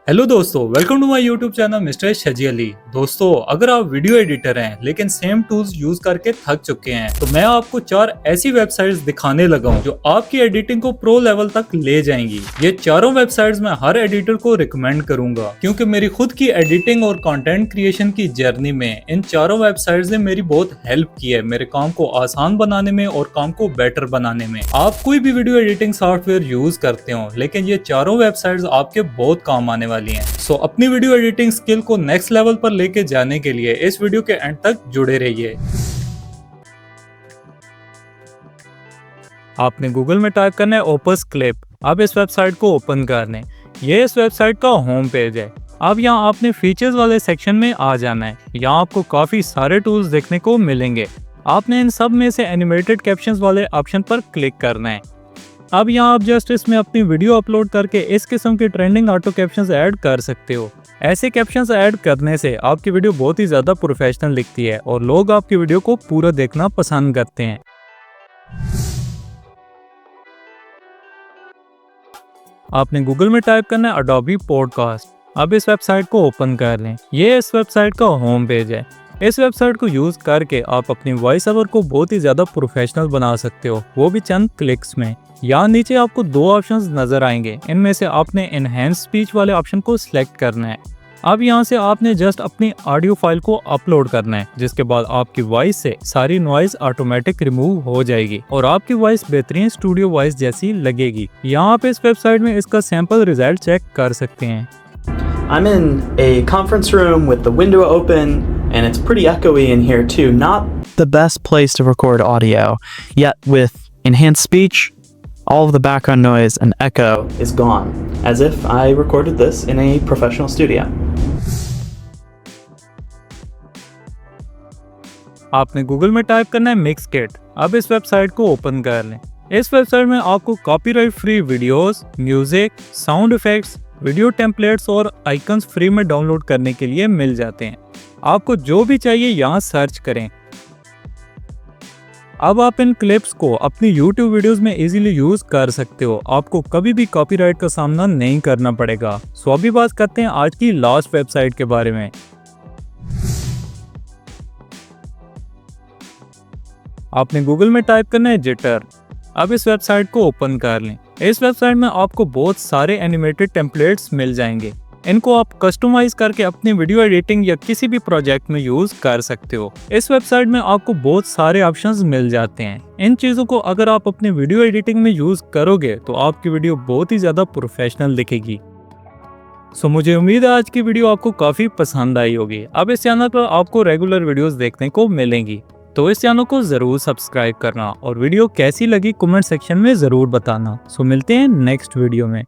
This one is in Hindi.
हेलो दोस्तों, welcome to my YouTube channel mister Shaji Ali. दोस्तों, अगर आप वीडियो एडिटर हैं लेकिन सेम टूल्स यूज करके थक चुके हैं तो मैं आपको 4 ऐसी वेबसाइट्स दिखाने लगा हूं जो आपकी एडिटिंग को प्रो लेवल तक ले जाएंगी। ये चारों वेबसाइट्स मैं हर एडिटर को रिकमेंड करूंगा क्योंकि मेरी खुद की एडिटिंग और कंटेंट क्रिएशन की जर्नी में इन चारों वेबसाइट्स ने मेरी बहुत हेल्प की है, मेरे काम को आसान बनाने में और काम को बेटर बनाने में। आप कोई भी वीडियो एडिटिंग सॉफ्टवेयर यूज करते हो लेकिन ये चारों वेबसाइट्स आपके बहुत काम आने वाली हैं। सो अपनी वीडियो एडिटिंग स्किल को नेक्स्ट लेवल पर लेके जाने के लिए इस वीडियो के एंड तक जुड़े रहिए। आपने गूगल में टाइप करना है ओपस क्लिप। अब इस वेबसाइट को ओपन करने, ये इस वेबसाइट का होम पेज है। अब यहाँ आपने फीचर्स वाले सेक्शन में आ जाना है। यहाँ आपको काफी सारे टूल्स देखने को मिलेंगे। आपने इन सब में से एनिमेटेड कैप्शंस वाले ऑप्शन पर क्लिक करना है। अब यहाँ आप जस्ट इसमें अपनी वीडियो अपलोड करके इस किस्म के ट्रेंडिंग ऑटो कैप्शंस ऐड कर सकते हो। ऐसे कैप्शंस ऐड करने से आपकी वीडियो बहुत ही ज़्यादा प्रोफेशनल दिखती है और लोग आपकी वीडियो को पूरा देखना पसंद करते हैं। आपने गूगल में टाइप करना है अडोबी पॉडकास्ट। अब इस वेबसाइट को ओपन कर लें। ये इस वेबसाइट का होम पेज है। इस वेबसाइट को यूज करके आप अपनी वॉइस ओवर को बहुत ही ज्यादा प्रोफेशनल बना सकते हो, वो भी चंद क्लिक्स में। यहाँ नीचे आपको 2 ऑप्शंस नजर आएंगे। इनमें से आपने एनहेंस स्पीच वाले ऑप्शन को सिलेक्ट करना है। अब यहाँ से आपने जस्ट अपनी ऑडियो फाइल को अपलोड करना है, जिसके बाद आपकी वॉइस से सारी नॉइज ऑटोमेटिक रिमूव हो जाएगी और आपकी वॉइस बेहतरीन स्टूडियो वॉइस जैसी लगेगी। यहाँ पे इस वेबसाइट में इसका सैंपल रिजल्ट चेक कर सकते हैं। I'm in a conference room with the window open, and it's pretty echoey in here too. Not the best place to record audio. Yet with enhanced speech, all of the background noise and echo is gone, as if I recorded this in a professional studio. आपने गूगल में टाइप करना है मिक्सकिट। अब इस वेबसाइट को ओपन कर लें। इस वेबसाइट में आपको copyright free videos, music, sound effects, video templates और आइकन्स फ्री में डाउनलोड करने के लिए मिल जाते हैं। आपको जो भी चाहिए यहाँ सर्च करें। अब आप इन क्लिप्स को अपनी YouTube वीडियोस में इजीली यूज कर सकते हो। आपको कभी भी कॉपीराइट का सामना नहीं करना पड़ेगा। सो अभी बात करते हैं आज की लास्ट वेबसाइट के बारे में। आपने गूगल में टाइप करना है जिटर। अब इस वेबसाइट को ओपन कर लें। इस वेबसाइट में आपको बहुत सारे एनिमेटेड टेम्पलेट्स मिल जाएंगे। इनको आप कस्टमाइज करके अपनी वीडियो एडिटिंग या किसी भी प्रोजेक्ट में यूज कर सकते हो। इस वेबसाइट में आपको बहुत सारे ऑप्शंस मिल जाते हैं। इन चीजों को अगर आप अपनी वीडियो एडिटिंग में यूज करोगे तो आपकी वीडियो बहुत ही ज्यादा प्रोफेशनल दिखेगी। सो मुझे उम्मीद है आज की वीडियो आपको काफी पसंद आई होगी। अब इस चैनल पर आपको रेगुलर वीडियोस देखने को मिलेंगी, तो इस चैनल को जरूर सब्सक्राइब करना और वीडियो कैसी लगी कमेंट सेक्शन में जरूर बताना। सो मिलते हैं नेक्स्ट वीडियो में।